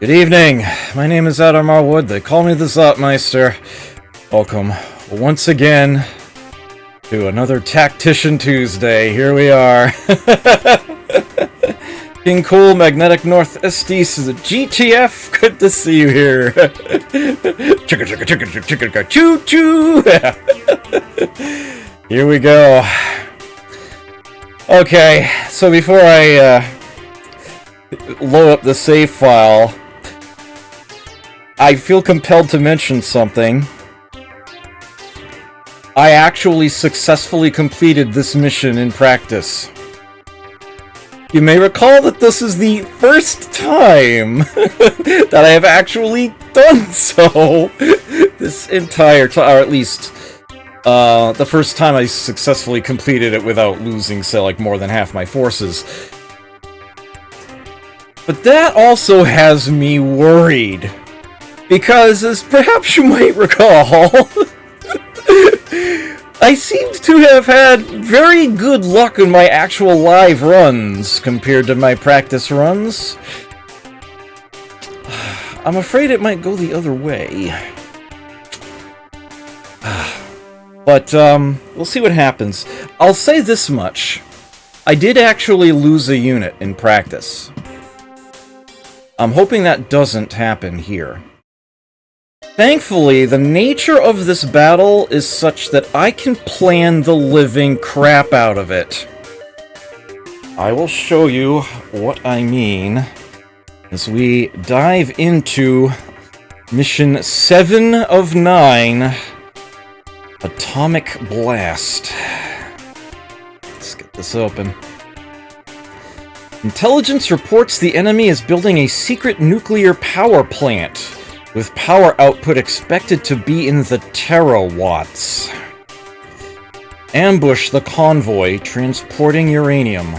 Good evening. My name is Adam Marwood. They call me the Zopmeister. Welcome once again to another Tactician Tuesday. Here we are. King Cool, Magnetic North Estes is a GTF. Good to see you here. Chicka chicka chicka chicka chicka choo choo. Here we go. Okay, so before I load up the save file, I feel compelled to mention something. I actually successfully completed this mission in practice. You may recall that this is the first time that I have actually done so. This entire time, or at least the first time I successfully completed it without losing, say, like more than half my forces. But that also has me worried. Because, as perhaps you might recall, I seem to have had very good luck in my actual live runs compared to my practice runs. I'm afraid it might go the other way. But, we'll see what happens. I'll say this much. I did actually lose a unit in practice. I'm hoping that doesn't happen here. Thankfully, the nature of this battle is such that I can plan the living crap out of it. I will show you what I mean as we dive into Mission 7 of 9, Atomic Blast. Let's get this open. Intelligence reports the enemy is building a secret nuclear power plant, with power output expected to be in the terawatts. Ambush the convoy transporting uranium.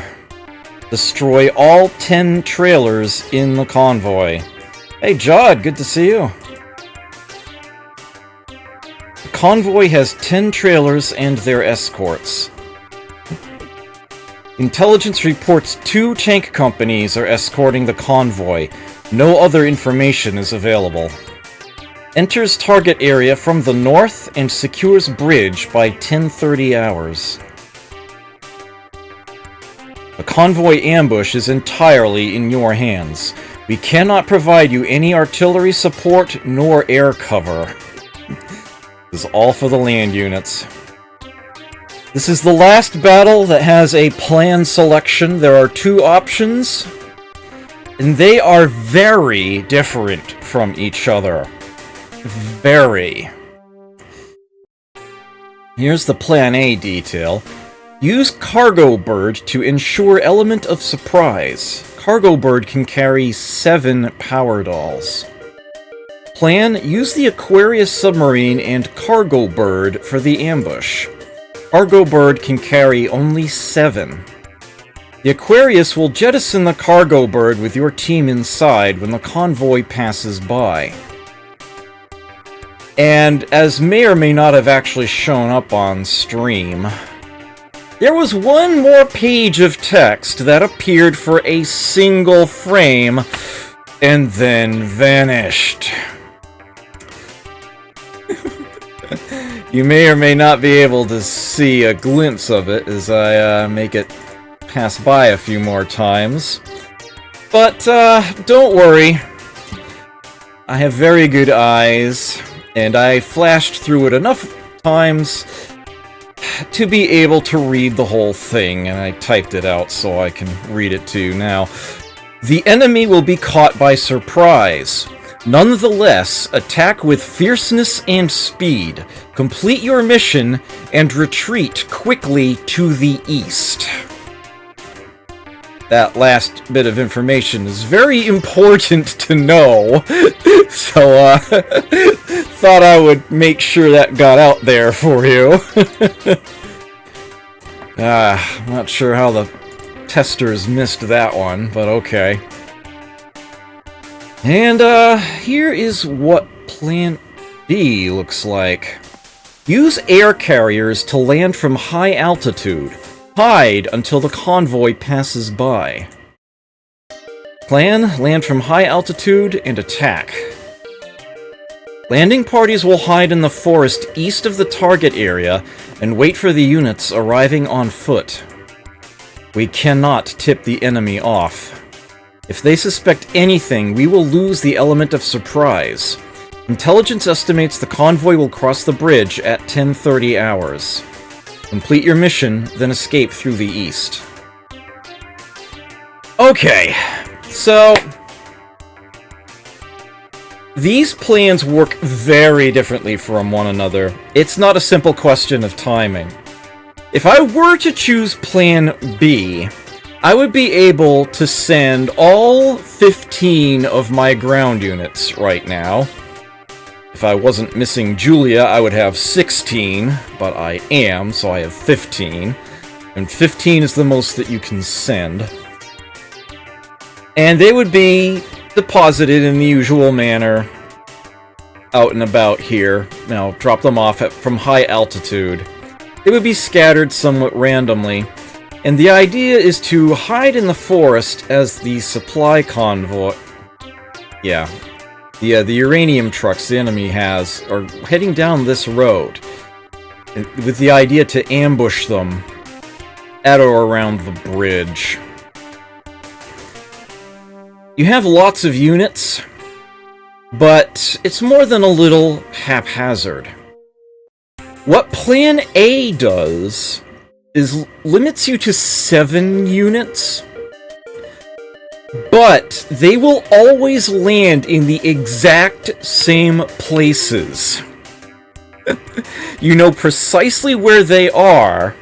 Destroy all 10 trailers in the convoy. Hey, Jod, good to see you. The convoy has 10 trailers and their escorts. Intelligence reports 2 tank companies are escorting the convoy. No other information is available. Enters target area from the north and secures bridge by 10:30 hours. The convoy ambush is entirely in your hands. We cannot provide you any artillery support nor air cover. This is all for the land units. This is the last battle that has a plan selection. There are 2 options, and they are very different from each other. Very. Here's the Plan A detail. Use Cargo Bird to ensure element of surprise. Cargo Bird can carry 7 power dolls. Plan, use the Aquarius submarine and Cargo Bird for the ambush. Cargo Bird can carry only 7. The Aquarius will jettison the Cargo Bird with your team inside when the convoy passes by. And as may or may not have actually shown up on stream, there was one more page of text that appeared for a single frame and then vanished. You may or may not be able to see a glimpse of it as I make it pass by a few more times. But don't worry. I have very good eyes, and I flashed through it enough times to be able to read the whole thing, and I typed it out so I can read it to you now. The enemy will be caught by surprise. Nonetheless, attack with fierceness and speed. Complete your mission and retreat quickly to the east. That last bit of information is very important to know, so thought I would make sure that got out there for you. I'm not sure how the testers missed that one, but okay. And here is what Plan B looks like. Use air carriers to land from high altitude. Hide until the convoy passes by. Plan, land from high altitude and attack. Landing parties will hide in the forest east of the target area and wait for the units arriving on foot. We cannot tip the enemy off. If they suspect anything, we will lose the element of surprise. Intelligence estimates the convoy will cross the bridge at 10:30 hours. Complete your mission, then escape through the east. Okay, so these plans work very differently from one another. It's not a simple question of timing. If I were to choose Plan B, I would be able to send all 15 of my ground units right now. If I wasn't missing Julia, I would have 16, but I am, so I have 15. And 15 is the most that you can send. And they would be deposited in the usual manner out and about here. Now, drop them off from high altitude. They would be scattered somewhat randomly. And the idea is to hide in the forest as the supply convoy... Yeah. The uranium trucks the enemy has are heading down this road, with the idea to ambush them at or around the bridge. You have lots of units, but it's more than a little haphazard. What Plan A does is limits you to 7 units, but they will always land in the exact same places. You know precisely where they are,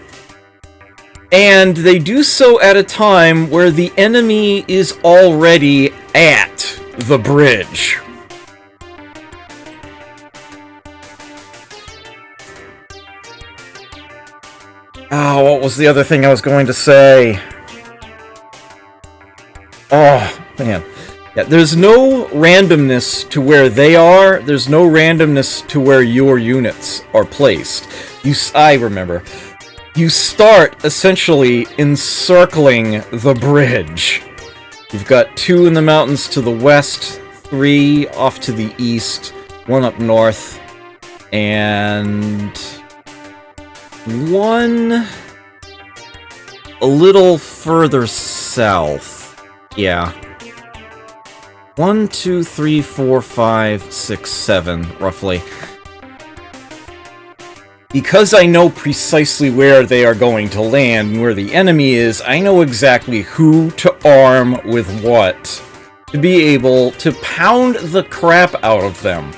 and they do so at a time where the enemy is already at the bridge. Oh, what was the other thing I was going to say? Oh, man. Yeah, there's no randomness to where they are. There's no randomness to where your units are placed. I remember. You start, essentially, encircling the bridge. You've got 2 in the mountains to the west, 3 off to the east, 1 up north, and 1 a little further south. Yeah. 1, 2, 3, 4, 5, 6, 7, roughly. Because I know precisely where they are going to land and where the enemy is, I know exactly who to arm with what to be able to pound the crap out of them.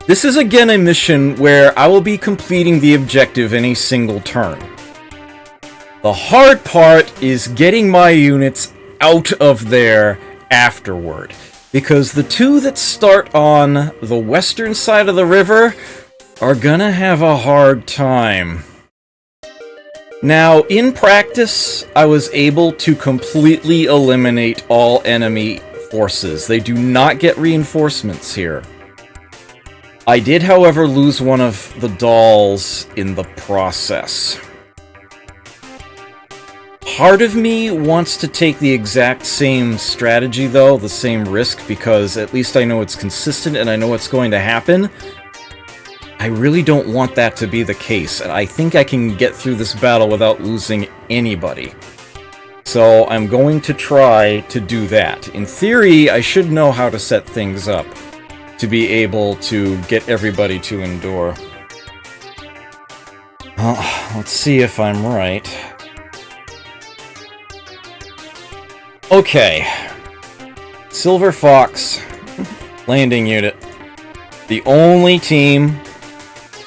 This is again a mission where I will be completing the objective in a single turn. The hard part is getting my units out of there afterward, because the 2 that start on the western side of the river are gonna have a hard time. Now, in practice, I was able to completely eliminate all enemy forces. They do not get reinforcements here. I did, however, lose one of the DoLLS in the process. Part of me wants to take the exact same strategy, though, the same risk, because at least I know it's consistent and I know what's going to happen. I really don't want that to be the case, and I think I can get through this battle without losing anybody. So I'm going to try to do that. In theory, I should know how to set things up to be able to get everybody to endure. Let's see if I'm right. Okay. Silver Fox. Landing unit. The only team.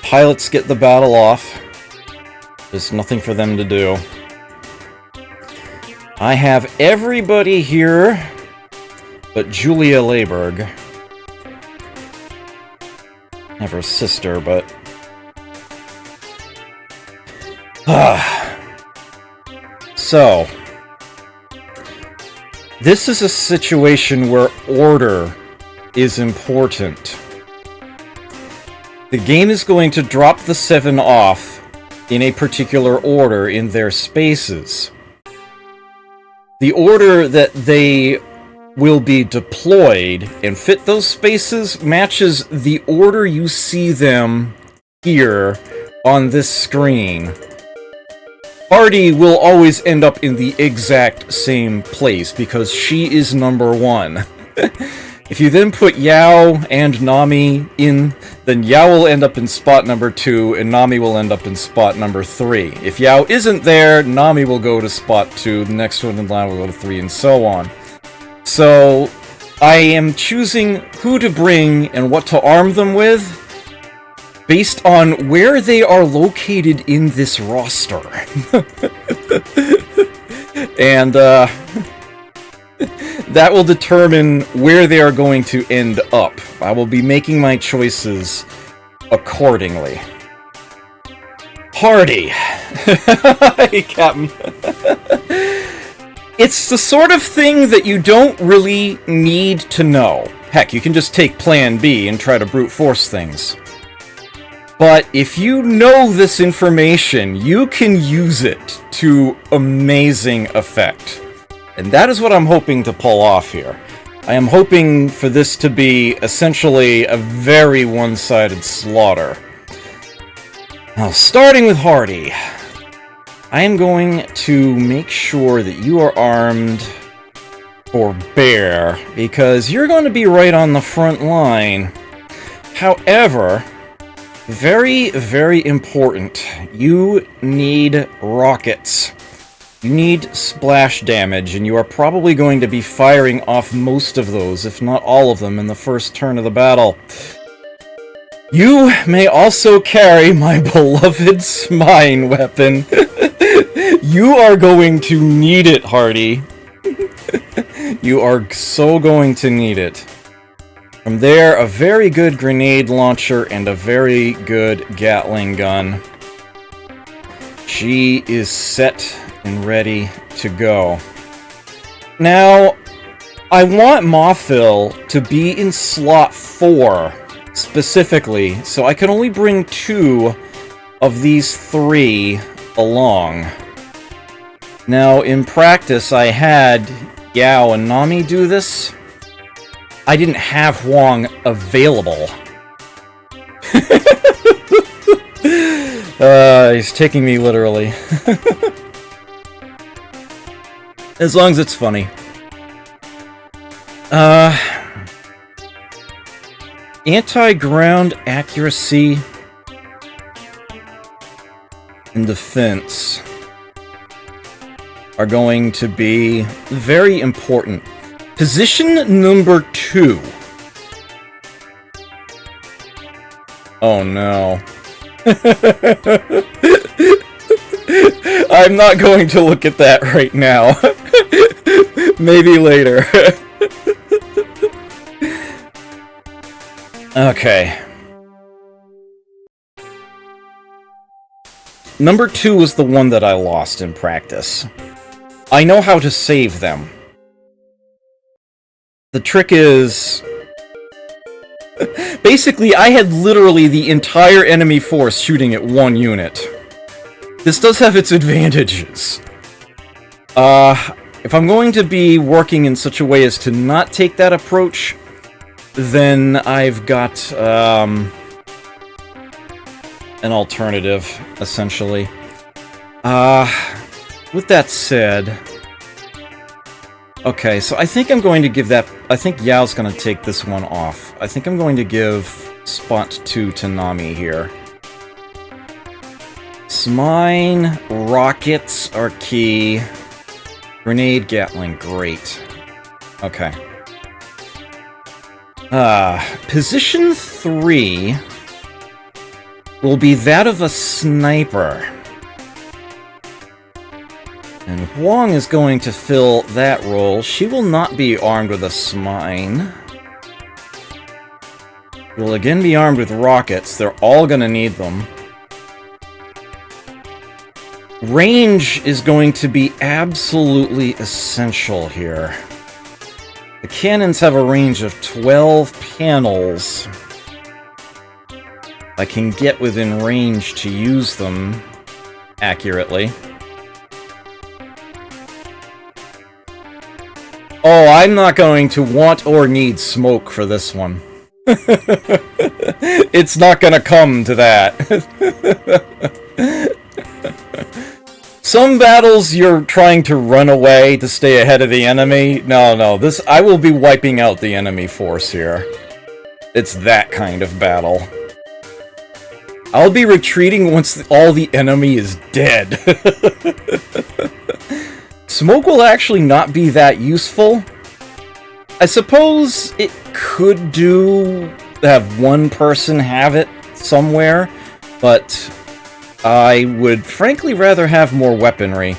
Pilots get the battle off. There's nothing for them to do. I have everybody here but Julia Layberg. I have her sister, but... So... This is a situation where order is important. The game is going to drop the 7 off in a particular order in their spaces. The order that they will be deployed and fit those spaces matches the order you see them here on this screen, Hardy will always end up in the exact same place because she is number 1. If you then put Yao and Nami in, then Yao will end up in spot number 2, and Nami will end up in spot number 3. If Yao isn't there, Nami will go to spot 2, the next one in line will go to 3, and so on. So, I am choosing who to bring and what to arm them with based on where they are located in this roster. And, that will determine where they are going to end up. I will be making my choices accordingly. Hardy. Hey, Captain. It's the sort of thing that you don't really need to know. Heck, you can just take Plan B and try to brute force things. But if you know this information, you can use it to amazing effect. And that is what I'm hoping to pull off here. I am hoping for this to be essentially a very one-sided slaughter. Now, starting with Hardy, I am going to make sure that you are armed for Bear, because you're going to be right on the front line. However, very, very important, you need rockets. You need splash damage, and you are probably going to be firing off most of those, if not all of them, in the first turn of the battle. You may also carry my beloved Smine weapon. You are going to need it, Hardy. You are so going to need it. From there, a very good grenade launcher and a very good Gatling gun. She is set and ready to go. Now, I want Mothville to be in slot 4, specifically, so I can only bring 2 of these 3 along. Now, in practice, I had Yao and Nami do this. I didn't have Huang available. He's taking me literally. As long as it's funny. Anti-ground accuracy and defense are going to be very important. Position number 2. Oh no. I'm not going to look at that right now. Maybe later. Okay. Number 2 was the one that I lost in practice. I know how to save them. The trick is... basically, I had literally the entire enemy force shooting at 1 unit. This does have its advantages. If I'm going to be working in such a way as to not take that approach, then I've got, an alternative, essentially. With that said... okay, so I think I'm going to give that... I think Yao's going to take this one off. I think I'm going to give spot 2 to Nami here. Smine, rockets are key. Grenade, Gatling, great. Okay. Position 3 will be that of a sniper. And Huang is going to fill that role. She will not be armed with a Smine. Will again be armed with rockets. They're all gonna need them. Range is going to be absolutely essential here. The cannons have a range of 12 panels. I can get within range to use them accurately. Oh, I'm not going to want or need smoke for this one. It's not gonna come to that. Some battles you're trying to run away to stay ahead of the enemy. No, I will be wiping out the enemy force here. It's that kind of battle. I'll be retreating once all the enemy is dead. Smoke will actually not be that useful. I suppose it could do have one person have it somewhere, but I would frankly rather have more weaponry,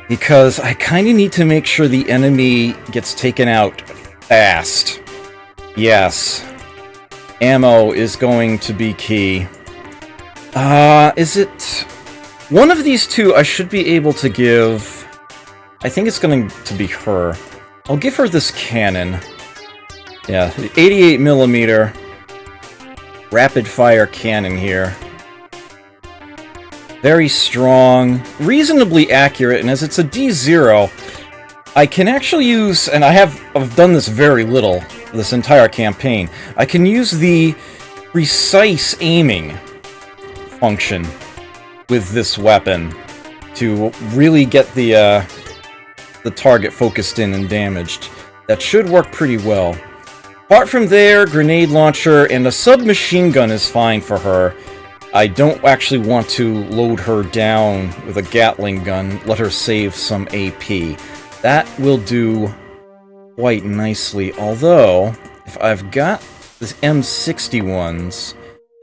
because I kind of need to make sure the enemy gets taken out fast. Yes. Ammo is going to be key. Is it... One of these two I should be able to give... I think it's going to be her. I'll give her this cannon. Yeah, the 88mm rapid-fire cannon here. Very strong, reasonably accurate, and as it's a D0, I can actually use, and I've done this very little this entire campaign, I can use the precise aiming function with this weapon to really get the target focused in and damaged. That should work pretty well. Apart from there, grenade launcher and a submachine gun is fine for her. I don't actually want to load her down with a Gatling gun, let her save some AP. That will do quite nicely, although, if I've got the M61s,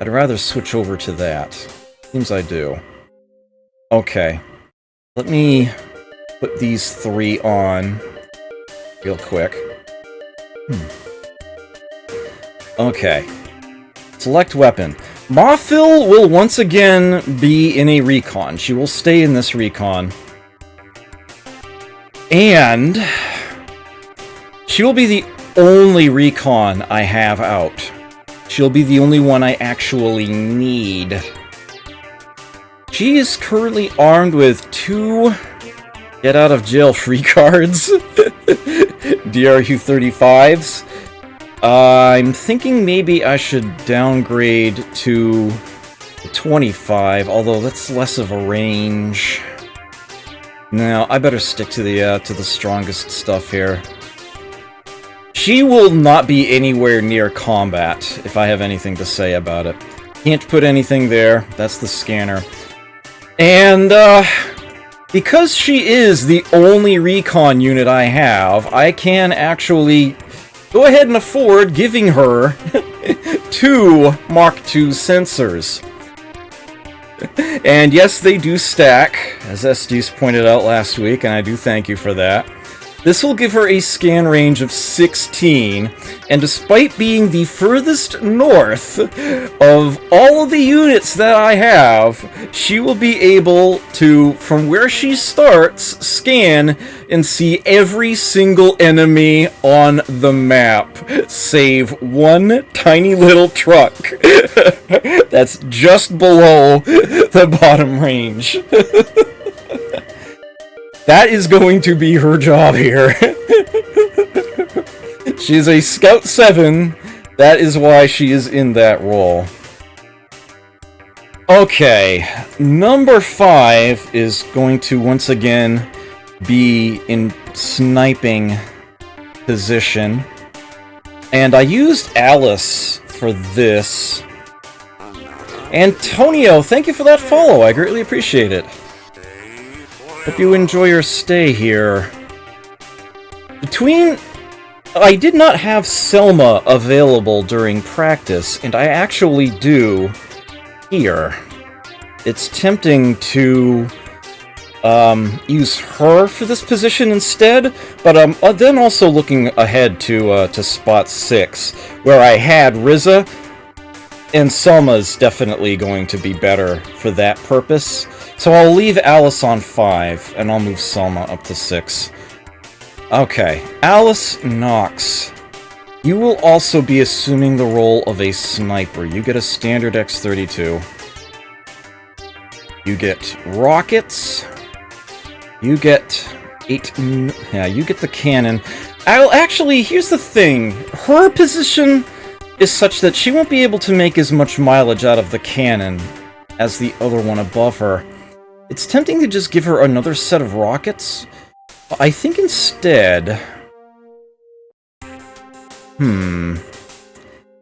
I'd rather switch over to that. Seems I do. Okay. Let me put these three on real quick. Okay. Select weapon. Mothil will once again be in a recon. She will stay in this recon. And she will be the only recon I have out. She'll be the only one I actually need. She is currently armed with 2 get out of jail free cards. DRU-35s. I'm thinking maybe I should downgrade to 25, although that's less of a range. No, I better stick to the strongest stuff here. She will not be anywhere near combat, if I have anything to say about it. Can't put anything there. That's the scanner. And, because she is the only recon unit I have, I can actually go ahead and afford giving her 2 Mark II sensors. And yes, they do stack, as Estes pointed out last week, and I do thank you for that. This will give her a scan range of 16, and despite being the furthest north of all of the units that I have, she will be able to, from where she starts, scan and see every single enemy on the map, save one tiny little truck that's just below the bottom range. That is going to be her job here. She's a Scout 7. That is why she is in that role. Okay, number 5 is going to once again be in sniping position. And I used Alice for this. Antonio, thank you for that follow. I greatly appreciate it. Hope you enjoy your stay here. I did not have Selma available during practice, and I actually do here. It's tempting to use her for this position instead, but I'm then also looking ahead to spot 6, where I had Riza, and Selma's definitely going to be better for that purpose. So I'll leave Alice on 5, and I'll move Selma up to 6. Okay, Alice Knox. You will also be assuming the role of a sniper. You get a standard X-32. You get rockets. You get Yeah, you get the cannon. Actually, here's the thing. Her position is such that she won't be able to make as much mileage out of the cannon as the other one above her. It's tempting to just give her another set of rockets. I think instead...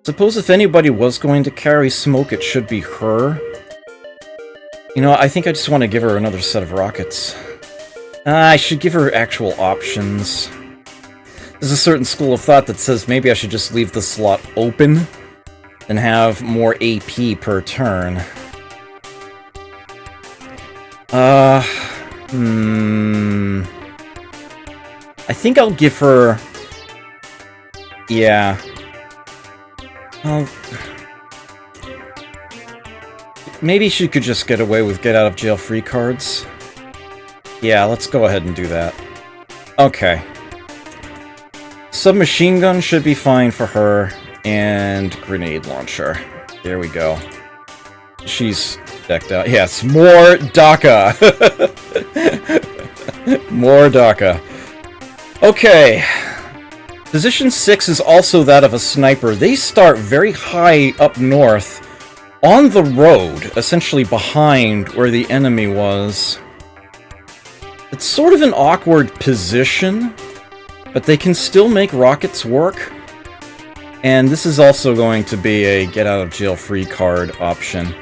Suppose if anybody was going to carry smoke, it should be her. You know, I think I just want to give her another set of rockets. I should give her actual options. There's a certain school of thought that says maybe I should just leave the slot open and have more AP per turn. I think I'll give her... Yeah. Maybe she could just get away with get-out-of-jail-free cards. Yeah, let's go ahead and do that. Okay. Submachine gun should be fine for her, and grenade launcher. There we go. She's decked out. Yes, more DACA! More DACA. Okay. Position 6 is also that of a sniper. They start very high up north, on the road, essentially behind where the enemy was. It's sort of an awkward position, but they can still make rockets work. And this is also going to be a get-out-of-jail-free card option.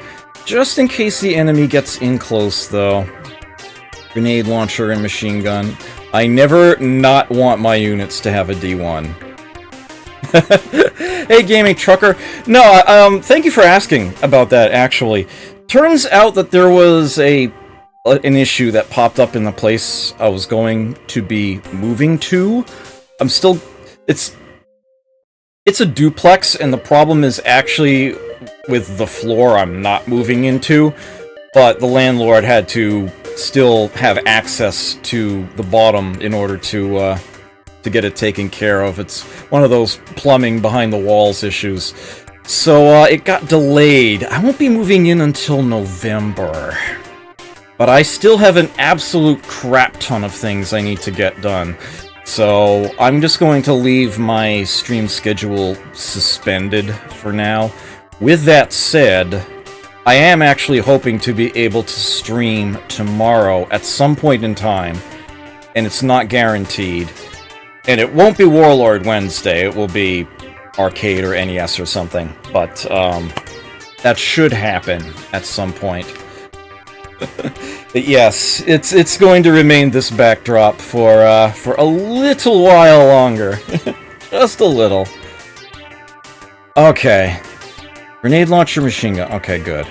Just in case the enemy gets in close, though. Grenade launcher and machine gun. I never not want my units to have a D1. Hey, Gaming Trucker. No, thank you for asking about that, actually. Turns out that there was an issue that popped up in the place I was going to be moving to. It's a duplex, and the problem is actually with the floor I'm not moving into, but the landlord had to still have access to the bottom in order to get it taken care of. It's one of those plumbing behind the walls issues. So it got delayed. I won't be moving in until November. But I still have an absolute crap ton of things I need to get done. So I'm just going to leave my stream schedule suspended for now. With that said, I am actually hoping to be able to stream tomorrow at some point in time. And it's not guaranteed. And it won't be Warlord Wednesday, it will be Arcade or NES or something. But that should happen at some point. But yes, it's going to remain this backdrop for a little while longer. Just a little. Okay. Grenade launcher, machine gun. Okay, good.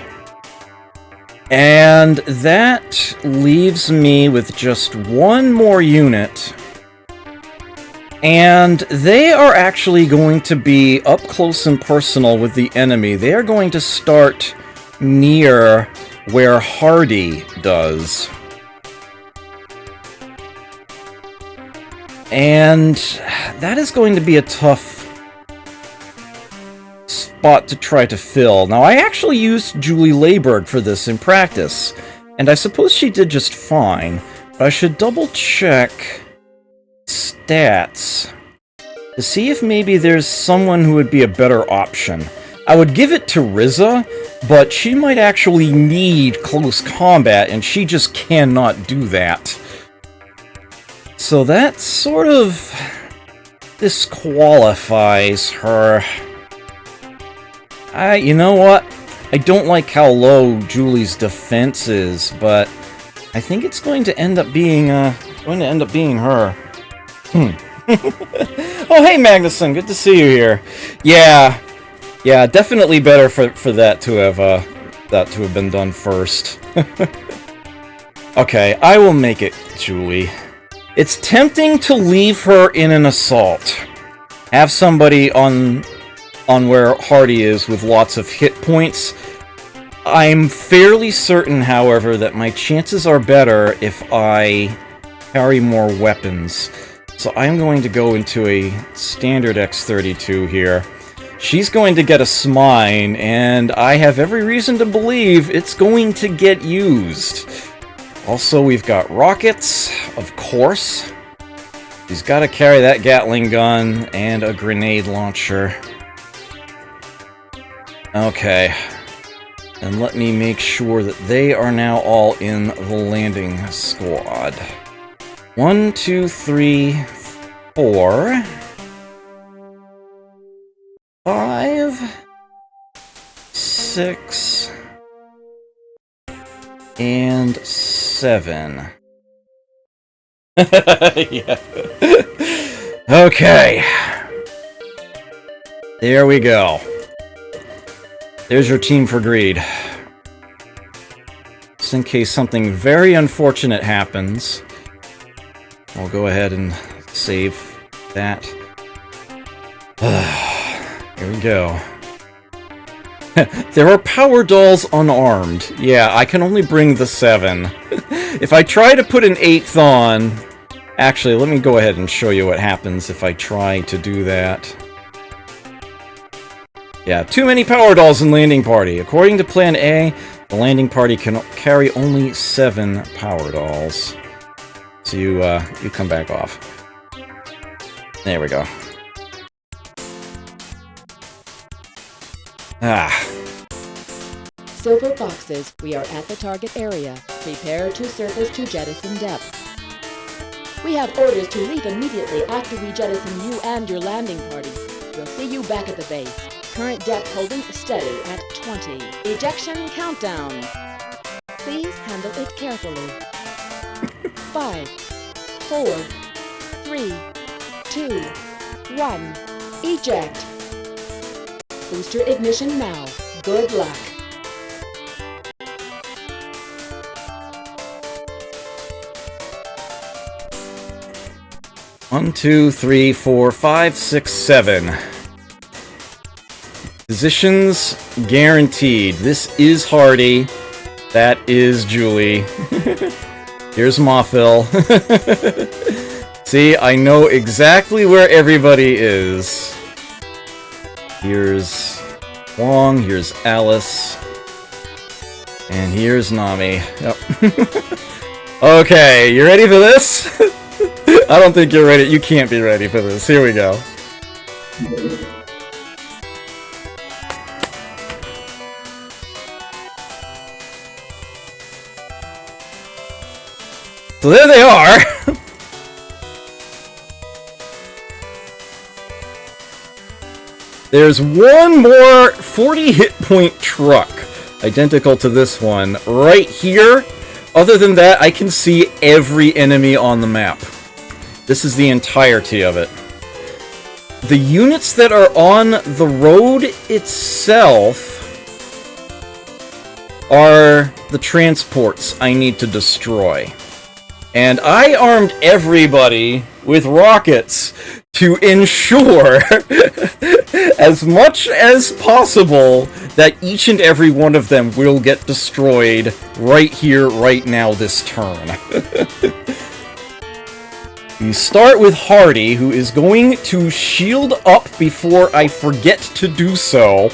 And that leaves me with just one more unit. And they are actually going to be up close and personal with the enemy. They are going to start near where Hardy does. And that is going to be a tough spot to try to fill. Now, I actually used Julie Layberg for this in practice, and I suppose she did just fine, but I should double check stats to see if maybe there's someone who would be a better option. I would give it to Riza, but she might actually need close combat, and she just cannot do that. So that sort of disqualifies her. You know what? I don't like how low Julie's defense is, but I think it's going to end up being her. Oh, hey, Magnuson, good to see you here. Yeah, definitely better for that to have been done first. Okay, I will make it, Julie. It's tempting to leave her in an assault. Have somebody on where Hardy is with lots of hit points. I'm fairly certain, however, that my chances are better if I carry more weapons. So I'm going to go into a standard X32 here. She's going to get a Smine, and I have every reason to believe it's going to get used. Also, we've got rockets, of course. He's got to carry that Gatling gun and a grenade launcher. Okay. And let me make sure that they are now all in the landing squad. 1, 2, 3, 4, 5, 6, and 7. Yeah. Okay. There we go. There's your team for greed. Just in case something very unfortunate happens, I'll go ahead and save that. Here we go. There are power dolls unarmed. Yeah, I can only bring the 7. If I try to put an 8th on... Actually, let me go ahead and show you what happens if I try to do that. Yeah, too many power dolls in landing party. According to Plan A, the landing party can carry only 7 power dolls. So you come back off. There we go. Silver boxes, we are at the target area. Prepare to surface to jettison depth. We have orders to leave immediately after we jettison you and your landing party. We'll see you back at the base. Current depth holding steady at 20. Ejection countdown. Please handle it carefully. 5, 4, 3, 2, 1. Eject. Booster ignition now. Good luck. One, 2, 3, 4, 5, 6, 7. Positions guaranteed. This is Hardy. That is Julie. Here's Mothil. See, I know exactly where everybody is. Here's Wong, here's Alice, and here's Nami. Yep. Okay, you ready for this? I don't think you're ready. You can't be ready for this. Here we go. So there they are! There's one more 40 hit point truck, identical to this one, right here. Other than that, I can see every enemy on the map. This is the entirety of it. The units that are on the road itself are the transports I need to destroy. And I armed everybody with rockets to ensure, as much as possible, that each and every one of them will get destroyed right here, right now, this turn. You start with Hardy, who is going to shield up before I forget to do so.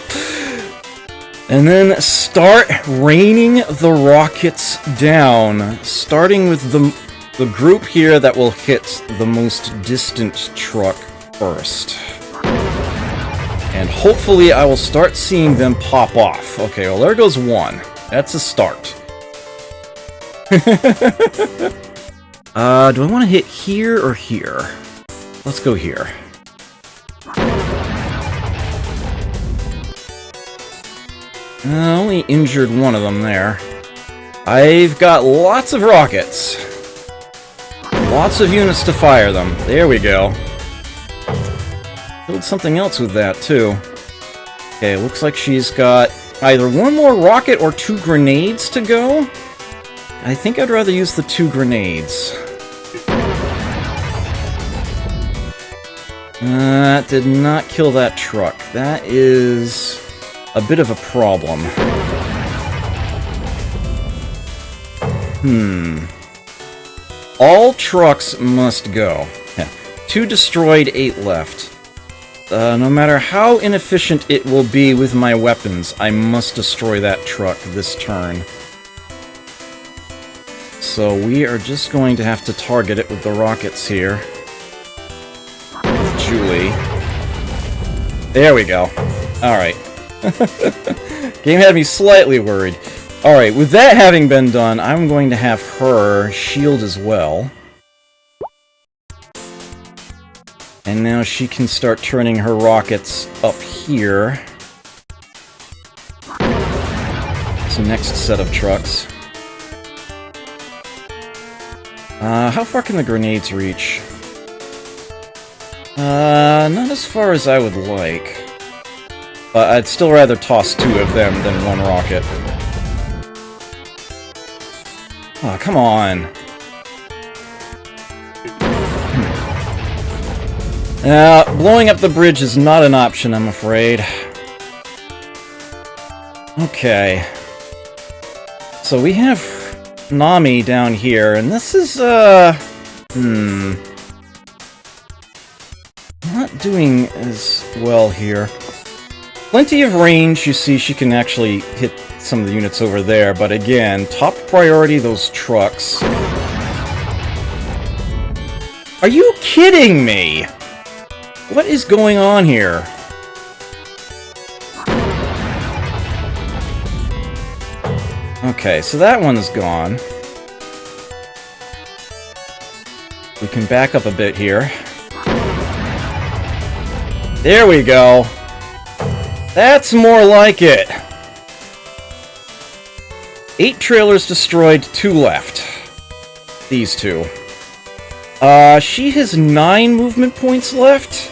And then start raining the rockets down, starting with the group here that will hit the most distant truck first. And hopefully I will start seeing them pop off. Okay, well there goes one. That's a start. Do I want to hit here or here? Let's go here. Only injured one of them there. I've got lots of rockets. Lots of units to fire them. There we go. Killed something else with that, too. Okay, looks like she's got either one more rocket or 2 grenades to go. I think I'd rather use the 2 grenades. That did not kill that truck. That is a bit of a problem. All trucks must go. 2 destroyed, 8 left. No matter how inefficient it will be with my weapons, I must destroy that truck this turn. so we are just going to have to target it with the rockets here. With Julie. There we go. Alright. Game had me slightly worried. Alright, with that having been done, I'm going to have her shield as well. And now she can start turning her rockets up here. So next set of trucks. How far can the grenades reach? Not as far as I would like. But I'd still rather toss 2 of them than 1 rocket. Oh, come on. Blowing up the bridge is not an option, I'm afraid. Okay. So we have Nami down here, and this is, not doing as well here. Plenty of range, you see she can actually hit some of the units over there, but again, top priority, those trucks. Are you kidding me? What is going on here? Okay, so that one's gone. We can back up a bit here. There we go. That's more like it. 8 trailers destroyed, 2 left. These 2. She has 9 movement points left.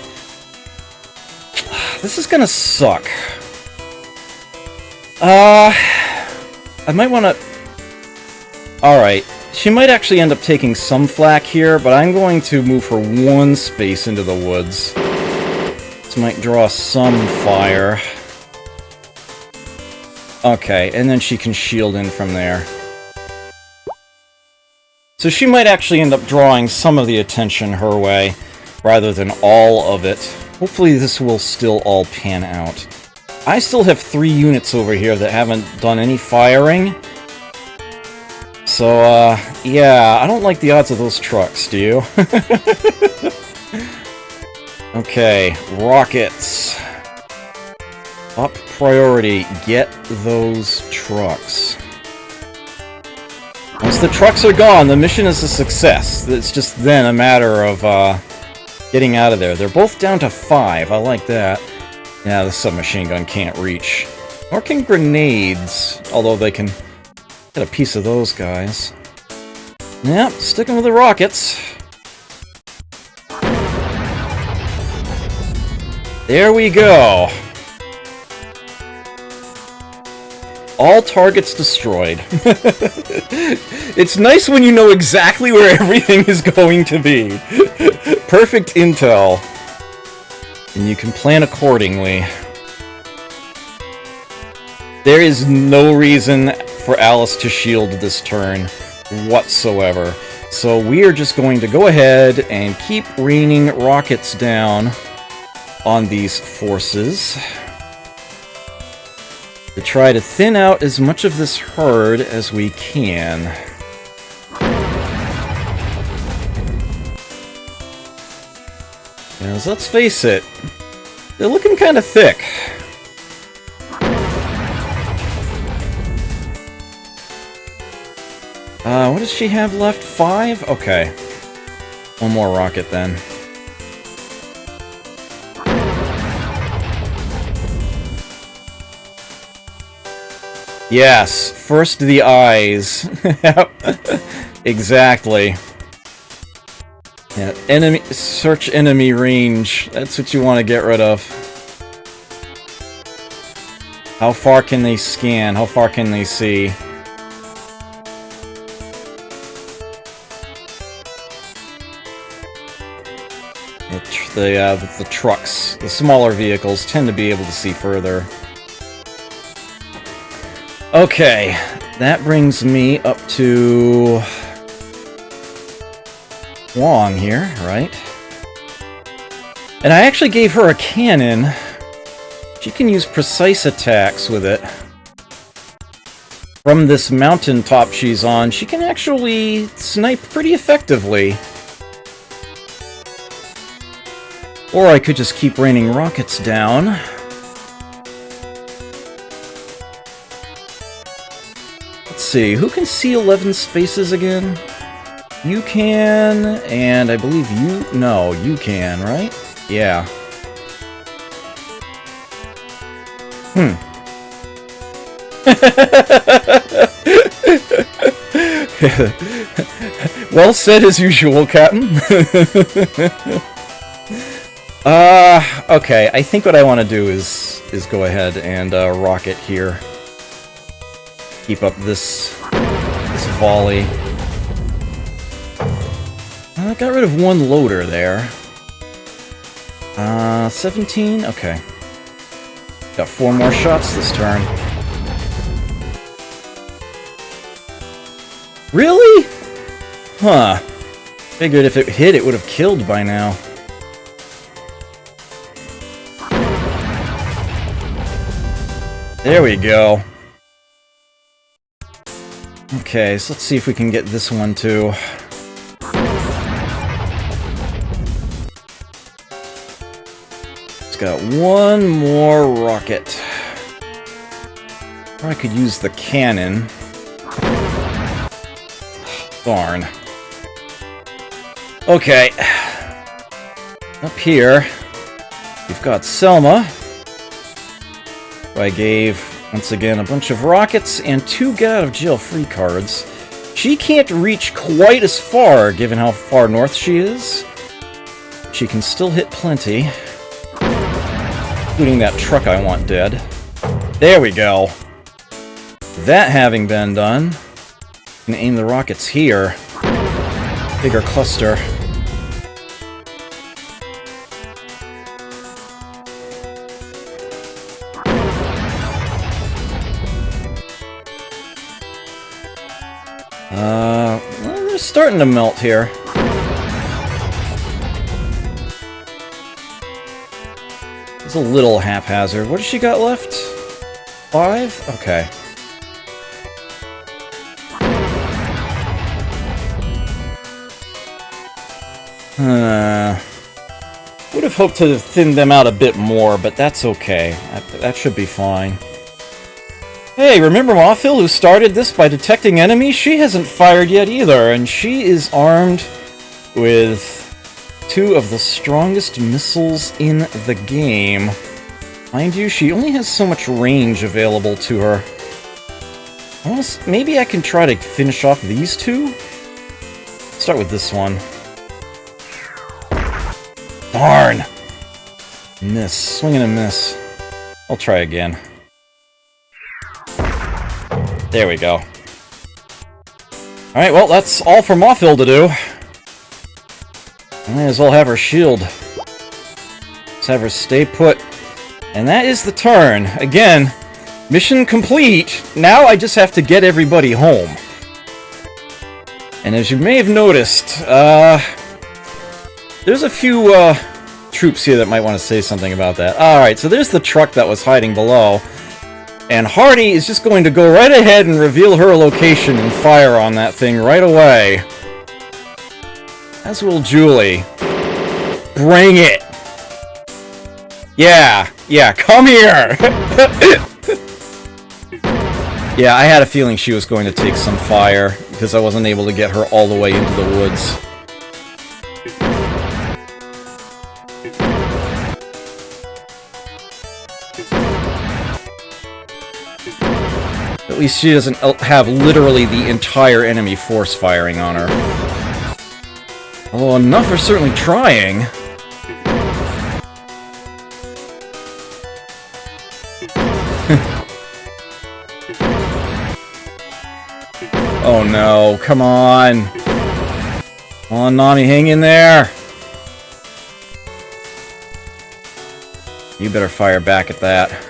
This is gonna suck. I might wanna... Alright, she might actually end up taking some flak here, but I'm going to move her 1 space into the woods. This might draw some fire. Okay, and then she can shield in from there. So she might actually end up drawing some of the attention her way, rather than all of it. Hopefully this will still all pan out. I still have 3 units over here that haven't done any firing. So, yeah, I don't like the odds of those trucks, do you? Okay, rockets. Top priority, get those trucks. Once the trucks are gone, the mission is a success. It's just then a matter of getting out of there. They're both down to 5, I like that. Yeah, the submachine gun can't reach. Nor can grenades, although they can get a piece of those guys. Yep, sticking with the rockets. There we go. All targets destroyed. It's nice when you know exactly where everything is going to be. Perfect intel. And you can plan accordingly. There is no reason for Alice to shield this turn whatsoever. So we are just going to go ahead and keep raining rockets down on these forces to try to thin out as much of this herd as we can. Because let's face it, they're looking kind of thick. What does she have left? 5? Okay. One more rocket then. Yes, first the eyes. Exactly. Yeah, enemy search enemy range. That's what you want to get rid of. How far can they scan? How far can they see? The trucks, the smaller vehicles, tend to be able to see further. Okay, that brings me up to Wong here, right? And I actually gave her a cannon. She can use precise attacks with it. from this mountaintop she's on, she can actually snipe pretty effectively. Or I could just keep raining rockets down. Let's see, who can see 11 spaces again? You can, and I believe you... No, you can, right? Yeah. Well said as usual, Captain. Okay, I think what I want to do is go ahead and rocket here. Keep up this volley. I got rid of one loader there. 17? Okay. Got 4 more shots this turn. Really? Huh. Figured if it hit, it would have killed by now. There we go. Okay, so let's see if we can get this one too. It's got one more rocket. Or I could use the cannon. Darn. Okay. Up here, we've got Selma, who I gave, once again, a bunch of rockets and 2 get-out-of-jail-free cards. She can't reach quite as far, given how far north she is. She can still hit plenty. Including that truck I want dead. There we go. That having been done, I'm gonna aim the rockets here. Bigger cluster. Well, they're starting to melt here. It's a little haphazard. What has she got left? 5? Okay. Would have hoped to thin them out a bit more, but that's okay. That should be fine. Hey, remember Mothil, who started this by detecting enemies? She hasn't fired yet either, and she is armed with 2 of the strongest missiles in the game. Mind you, she only has so much range available to her. Maybe I can try to finish off these 2? Start with this one. Darn! Miss. Swing and a miss. I'll try again. There we go. Alright, well, that's all for Mothil to do. I might as well have her shield. Let's have her stay put. And that is the turn. Again, mission complete. Now I just have to get everybody home. And as you may have noticed, there's a few troops here that might want to say something about that. Alright, so there's the truck that was hiding below. And Hardy is just going to go right ahead and reveal her location and fire on that thing right away. As will Julie. Bring it! Yeah, come here! Yeah, I had a feeling she was going to take some fire, because I wasn't able to get her all the way into the woods. At least she doesn't have literally the entire enemy force firing on her. Although enough are certainly trying. Oh no, come on. Come on, Nami, hang in there. You better fire back at that.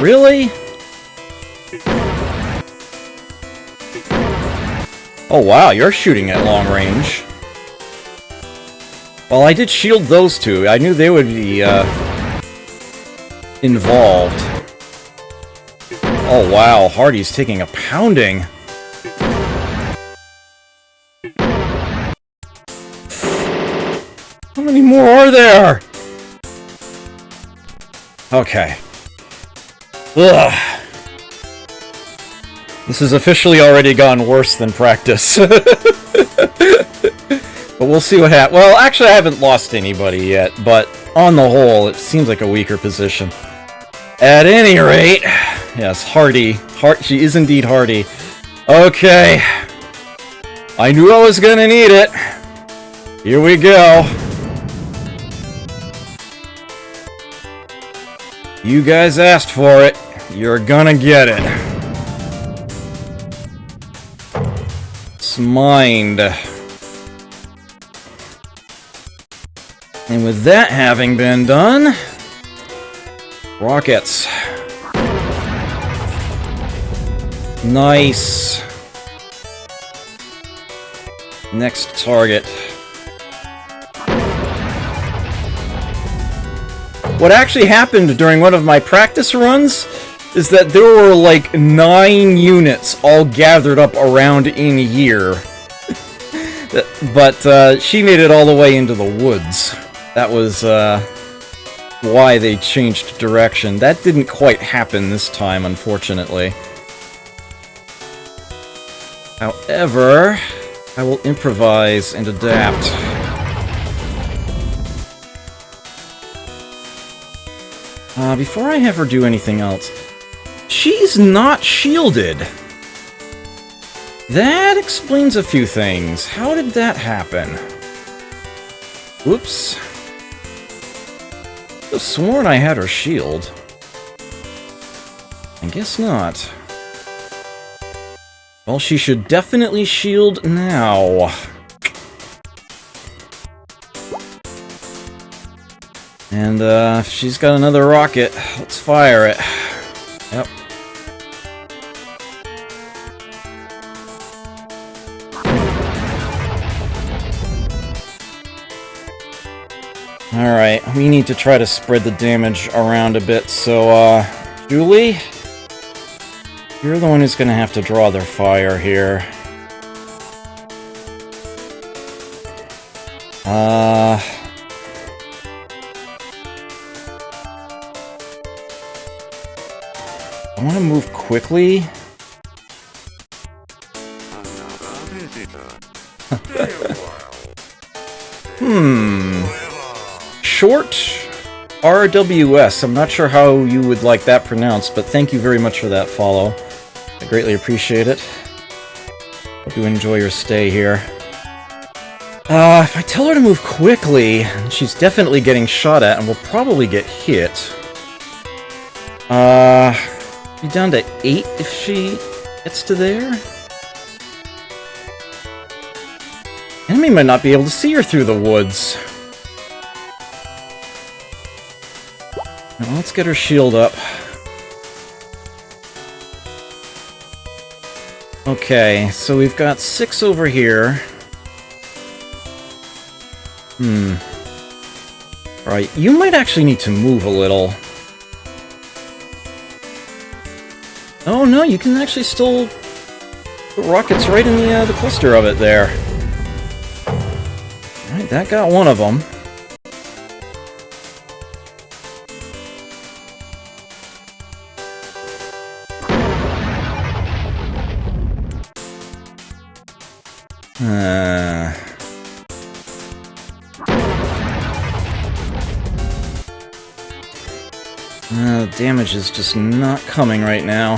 Really? Oh wow, you're shooting at long range. Well, I did shield those two. I knew they would be, involved. Oh, wow. Hardy's taking a pounding. How many more are there? Okay. Ugh. This has officially already gone worse than practice. But we'll see what happens. Well, actually, I haven't lost anybody yet, but on the whole, it seems like a weaker position. At any rate, yes, Hardy. She is indeed Hardy. Okay. I knew I was gonna need it. Here we go. You guys asked for it. You're gonna get it. It's mine. And with that having been done, rockets. Nice. Next target. What actually happened during one of my practice runs is that there were like 9 units all gathered up around in here. But she made it all the way into the woods. That was why they changed direction. That didn't quite happen this time, unfortunately. However, I will improvise and adapt. Before I have her do anything else, she's not shielded. That explains a few things. How did that happen? Whoops. I've sworn I had her shield. I guess not. Well, she should definitely shield now. And, if she's got another rocket, let's fire it. Yep. Alright, we need to try to spread the damage around a bit, so, Julie? You're the one who's gonna have to draw their fire here. I want to move quickly. Short RWS. I'm not sure how you would like that pronounced, but thank you very much for that follow. I greatly appreciate it. Hope you enjoy your stay here. If I tell her to move quickly, she's definitely getting shot at and will probably get hit. Be down to 8 if she gets to there? Enemy might not be able to see her through the woods. Now let's get her shield up. Okay, so we've got 6 over here. Alright, you might actually need to move a little. Oh no, you can actually still put rockets right in the cluster of it there. Alright, that got one of them. Damage is just not coming right now.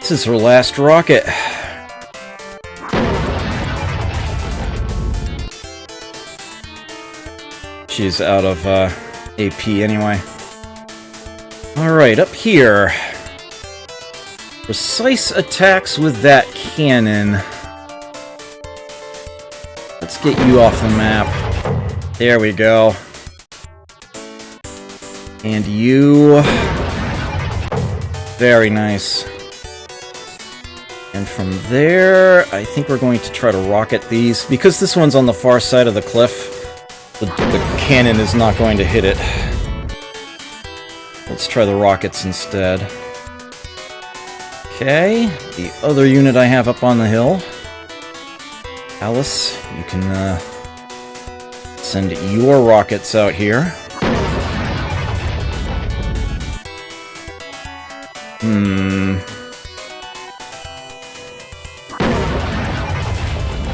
This is her last rocket. She's out of AP anyway. Alright, up here. Precise attacks with that cannon. Let's get you off the map. There we go. And you... Very nice. And from there, I think we're going to try to rocket these. Because this one's on the far side of the cliff, the cannon is not going to hit it. Let's try the rockets instead. Okay, the other unit I have up on the hill. Alice, you can send your rockets out here.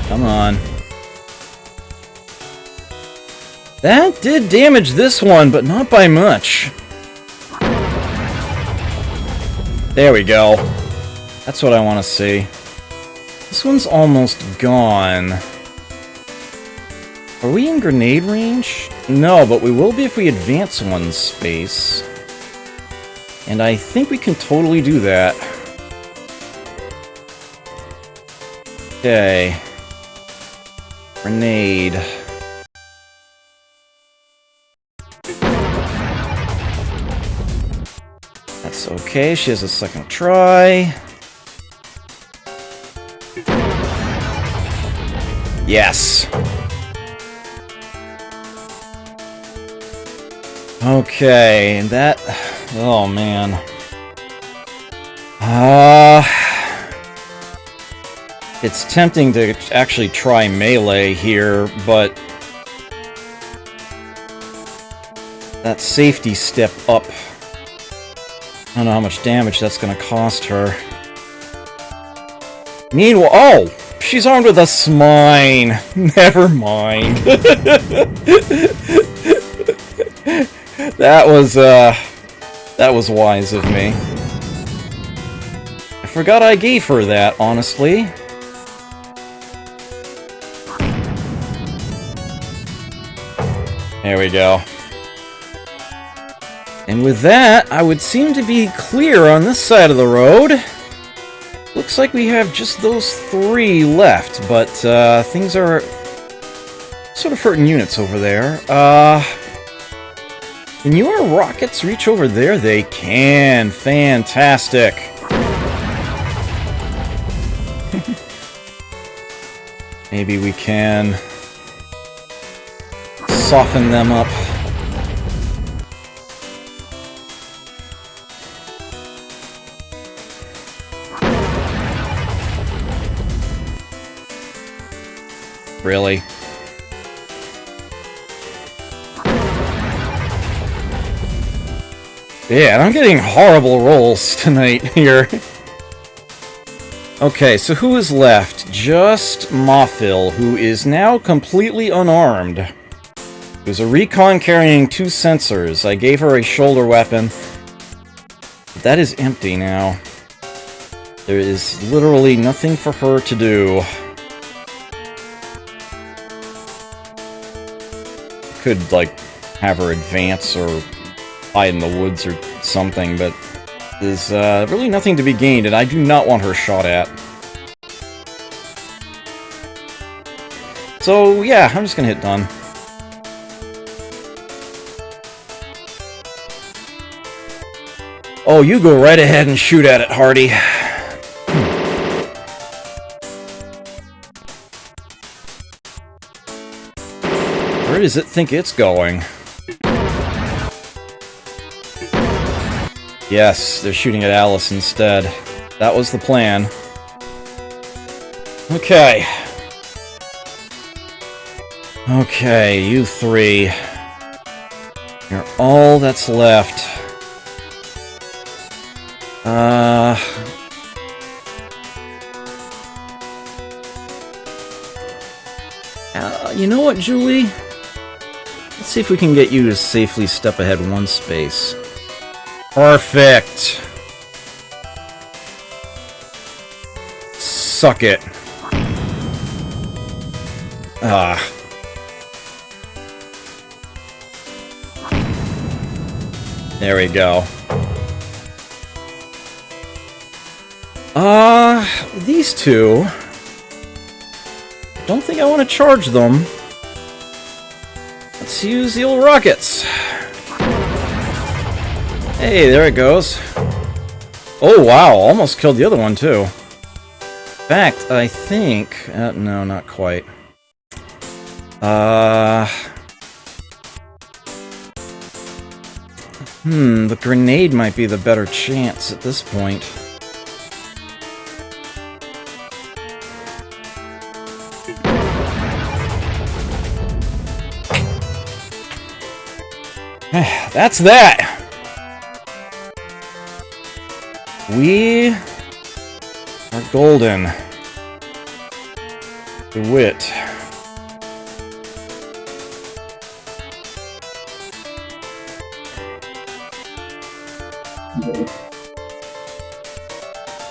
Come on. That did damage this one, but not by much. There we go. That's what I want to see. This one's almost gone. Are we in grenade range? No, but we will be if we advance one space. And I think we can totally do that. Okay. Grenade. That's okay, she has a second try. Yes! Okay, that... Oh, man. It's tempting to actually try melee here, but... that safety step up... I don't know how much damage that's gonna cost her. Meanwhile... Oh! She's armed with a smine! Never mind. That was wise of me. I forgot I gave her that, honestly. There we go. And with that, I would seem to be clear on this side of the road. Looks like we have just those 3 left, but things are sort of hurting units over there. Can your rockets reach over there? They can. Fantastic. Maybe we can soften them up. Really? Yeah, I'm getting horrible rolls tonight here. Okay, so who is left? Just Mothil, who is now completely unarmed. Who's a recon carrying 2 sensors. I gave her a shoulder weapon. But that is empty now. There is literally nothing for her to do. Could, like, have her advance or hide in the woods or something, but there's really nothing to be gained, and I do not want her shot at. So, yeah, I'm just gonna hit done. Oh, you go right ahead and shoot at it, Hardy. Where does it think it's going? Yes, they're shooting at Alice instead. That was the plan. Okay. Okay, you 3. You're all that's left. You know what, Julie? Let's see if we can get you to safely step ahead 1 space. Perfect! Suck it. There we go. These 2... don't think I want to charge them. Let's use the old rockets. Hey, there it goes. Oh, wow, almost killed the other one, too. fact, I think... no, not quite. The grenade might be the better chance at this point. That's that! We are golden. The wit.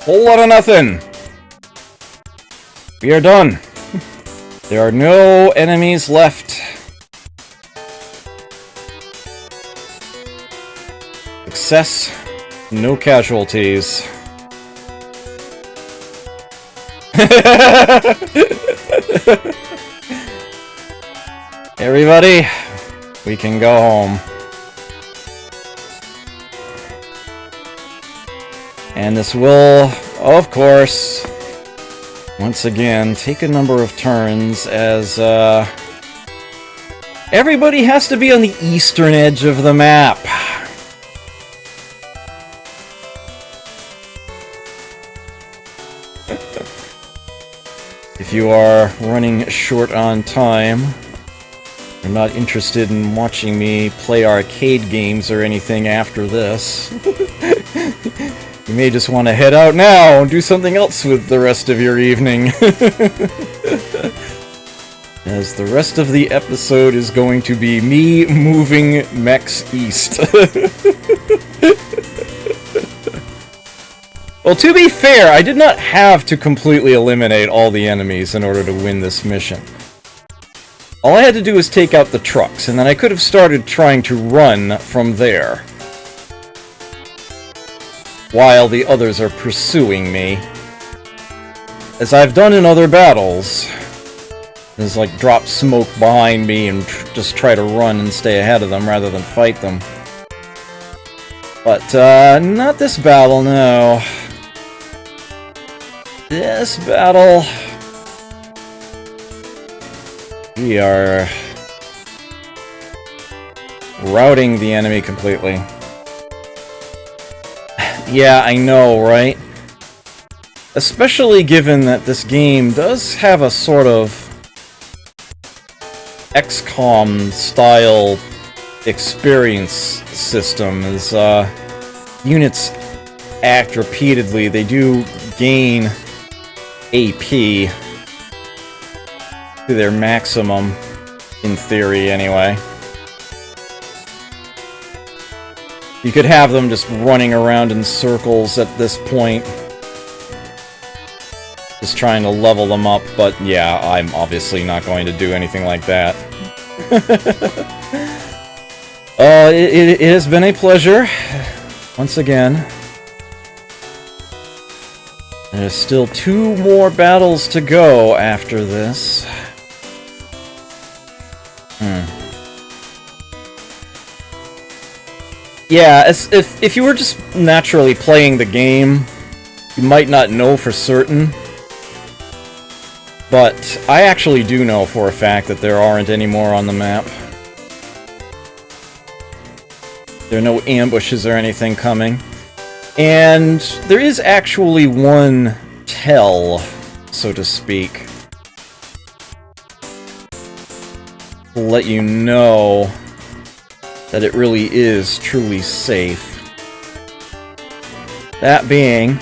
Whole lot of nothing! We are done. There are no enemies left. Success, no casualties. Everybody, we can go home. And this will, of course, once again, take a number of turns as everybody has to be on the eastern edge of the map. If you are running short on time, you're not interested in watching me play arcade games or anything after this, you may just want to head out now and do something else with the rest of your evening. As the rest of the episode is going to be me moving mechs east. Well, to be fair, I did not have to completely eliminate all the enemies in order to win this mission. All I had to do was take out the trucks, and then I could have started trying to run from there, while the others are pursuing me. As I've done in other battles, is like drop smoke behind me and just try to run and stay ahead of them rather than fight them. But, not this battle, no. This battle, we are routing the enemy completely. Yeah, I know, right? Especially given that this game does have a sort of XCOM style experience system, as units act repeatedly. They do gain AP to their maximum, in theory anyway. You could have them just running around in circles at this point, just trying to level them up, but yeah, I'm obviously not going to do anything like that. It has been a pleasure, once again. There's still 2 more battles to go after this. Yeah, if you were just naturally playing the game, you might not know for certain. But I actually do know for a fact that there aren't any more on the map. There are no ambushes or anything coming. And there is actually one tell, so to speak, to let you know that it really is truly safe. That being,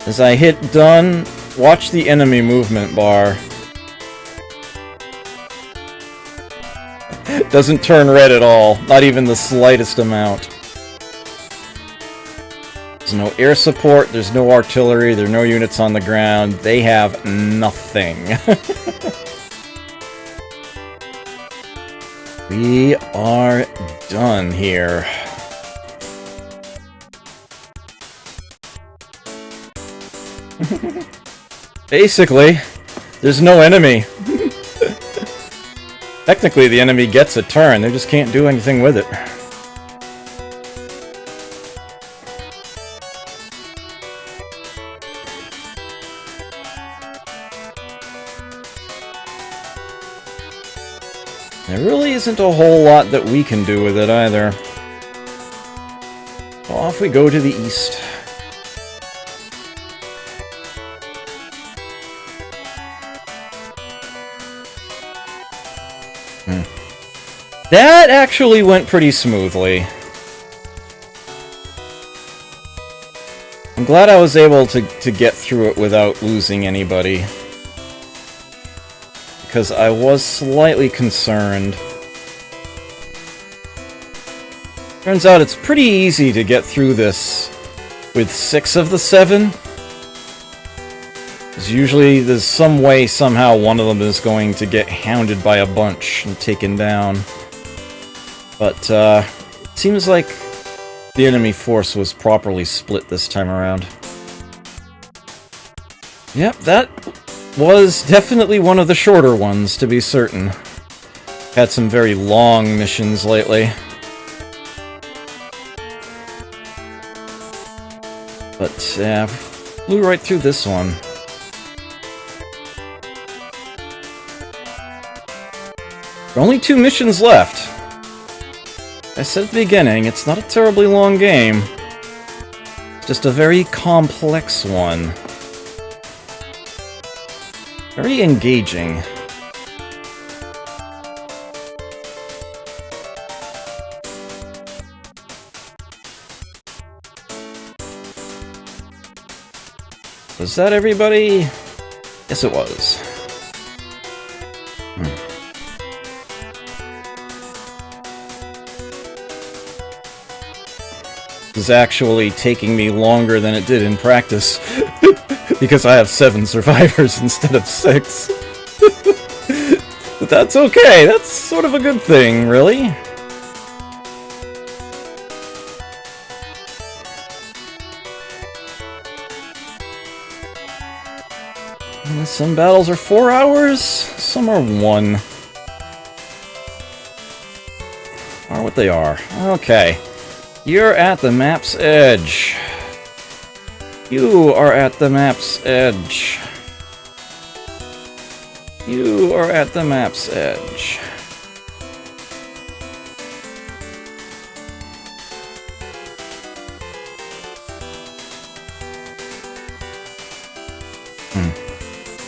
as I hit done, watch the enemy movement bar. Doesn't turn red at all, not even the slightest amount. There's no air support, there's no artillery, there are no units on the ground. They have nothing. We are done here. Basically, there's no enemy. Technically, the enemy gets a turn, they just can't do anything with it. There really isn't a whole lot that we can do with it either. Off we go to the east. That actually went pretty smoothly. I'm glad I was able to get through it without losing anybody. Because I was slightly concerned. Turns out it's pretty easy to get through this with 6 of the 7. Because usually there's some way, somehow, one of them is going to get hounded by a bunch and taken down. But, it seems like the enemy force was properly split this time around. Yep, that was definitely one of the shorter ones, to be certain. Had some very long missions lately. But, yeah, flew right through this one. There are only 2 missions left. I said at the beginning, it's not a terribly long game. It's just a very complex one. Very engaging. Was that everybody? Yes, it was. This is actually taking me longer than it did in practice. Because I have 7 survivors instead of 6. But that's okay, that's sort of a good thing, really. Some battles are 4 hours, some are 1. Are what they are. Okay. You're at the map's edge. You are at the map's edge. You are at the map's edge.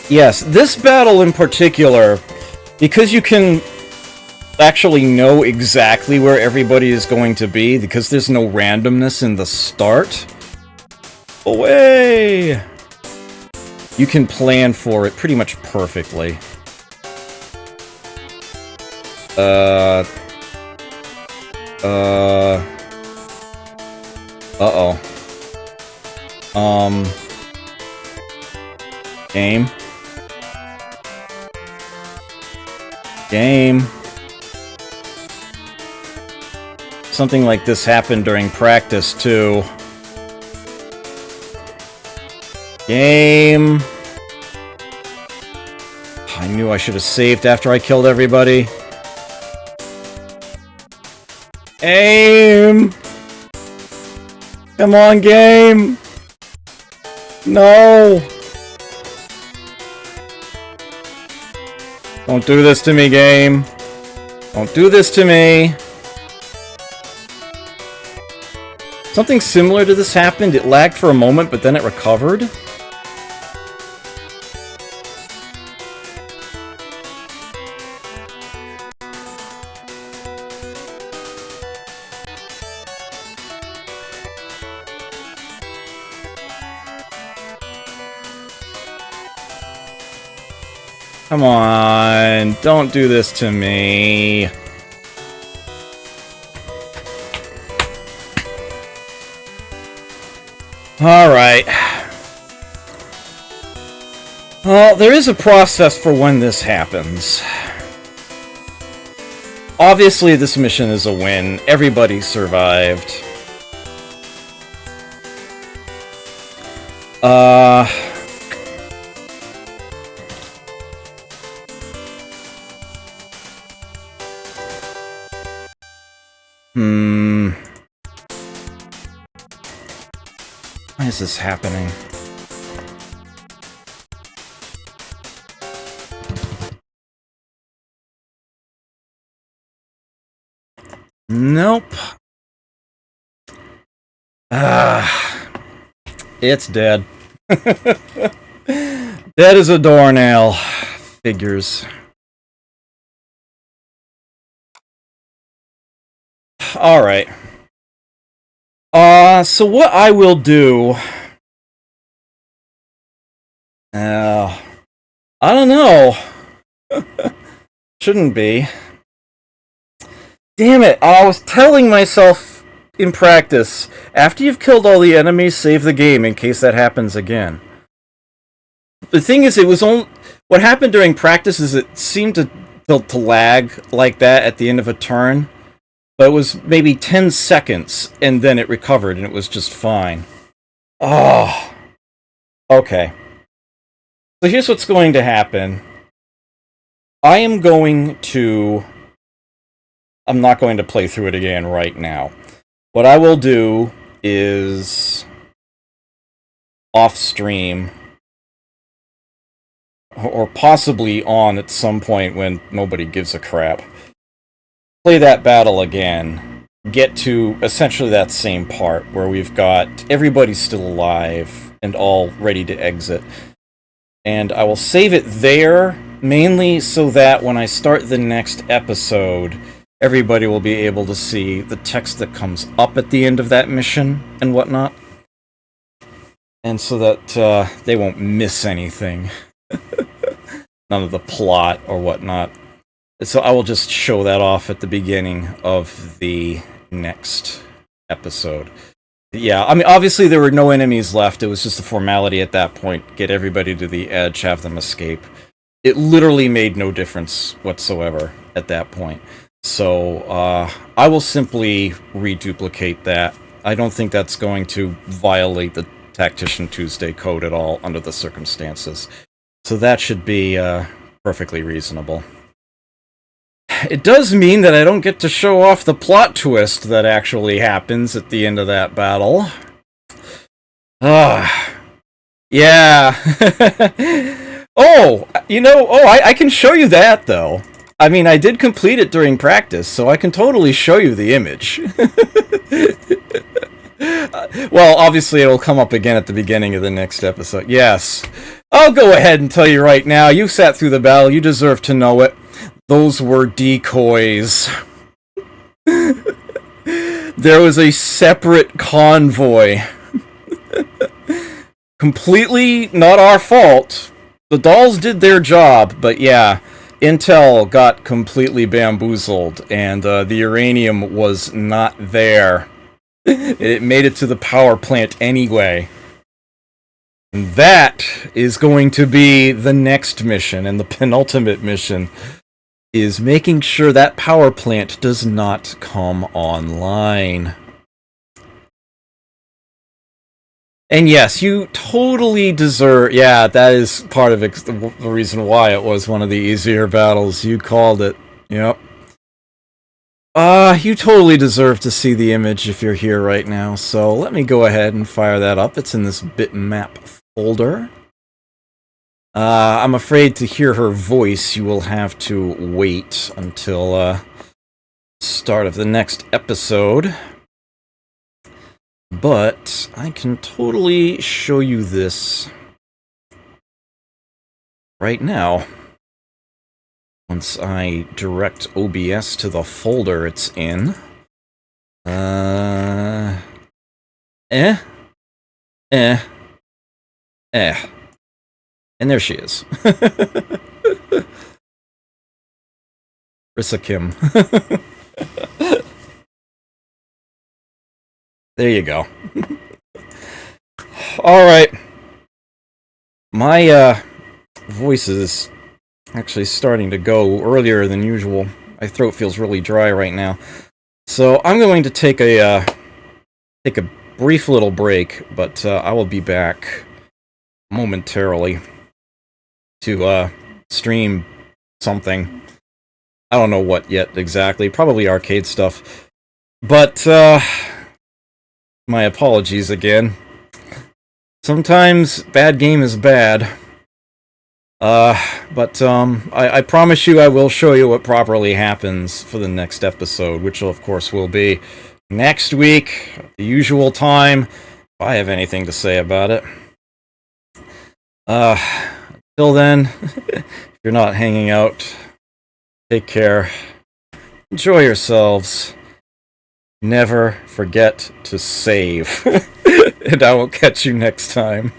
Yes, this battle in particular, because you can actually know exactly where everybody is going to be, because there's no randomness in the start. Away! You can plan for it pretty much perfectly. Uh-oh. Game. Game. Something like this happened during practice, too. Game. I knew I should have saved after I killed everybody. Aim! Come on, game! No! Don't do this to me, game. Don't do this to me. Something similar to this happened. It lagged for a moment, but then it recovered. Come on, don't do this to me. Alright. Well, there is a process for when this happens. Obviously, this mission is a win. Everybody survived. Why is this happening? Nope. It's dead. Dead as a doornail. Figures. Alright. So what I will do... I don't know. Shouldn't be. Damn it, I was telling myself in practice, after you've killed all the enemies, save the game in case that happens again. The thing is, it was only... What happened during practice is it seemed to lag like that at the end of a turn. But it was maybe 10 seconds, and then it recovered, and it was just fine. Oh. Okay. So here's what's going to happen. I'm not going to play through it again right now. What I will do is... off-stream... or possibly on at some point when nobody gives a crap. Play that battle again. Get to essentially that same part where we've got everybody still alive and all ready to exit. And I will save it there, mainly so that when I start the next episode, everybody will be able to see the text that comes up at the end of that mission and whatnot. And so that they won't miss anything. None of the plot or whatnot. So I will just show that off at the beginning of the next episode. Yeah, I mean, obviously there were no enemies left. It was just a formality at that point. Get everybody to the edge, have them escape. It literally made no difference whatsoever at that point. So I will simply reduplicate that. I don't think that's going to violate the Tactician Tuesday code at all under the circumstances. So that should be perfectly reasonable. It does mean that I don't get to show off the plot twist that actually happens at the end of that battle. Yeah. I can show you that, though. I mean, I did complete it during practice, so I can totally show you the image. Well, obviously it'll come up again at the beginning of the next episode. Yes. I'll go ahead and tell you right now, you sat through the battle, you deserve to know it. Those were decoys. There was a separate convoy. Completely not our fault. The DoLLS did their job, but yeah, Intel got completely bamboozled, and the uranium was not there. It made it to the power plant anyway. And that is going to be the next mission, and the penultimate mission is making sure that power plant does not come online. And yes, you totally deserve... Yeah, that is part of the reason why it was one of the easier battles. You called it. Yep. You totally deserve to see the image if you're here right now, so let me go ahead and fire that up. It's in this bitmap folder. I'm afraid to hear her voice, you will have to wait until start of the next episode. But I can totally show you this right now. Once I direct OBS to the folder it's in. And there she is. Rissa Kim. There you go. Alright. My voice is actually starting to go earlier than usual. My throat feels really dry right now. So I'm going to take a brief little break, but I will be back momentarily to stream something. I don't know what yet exactly. Probably arcade stuff. But my apologies again. Sometimes bad game is bad. I promise you I will show you what properly happens for the next episode, which of course will be next week, at the usual time, if I have anything to say about it. Till then, if you're not hanging out, take care, enjoy yourselves, never forget to save, and I will catch you next time.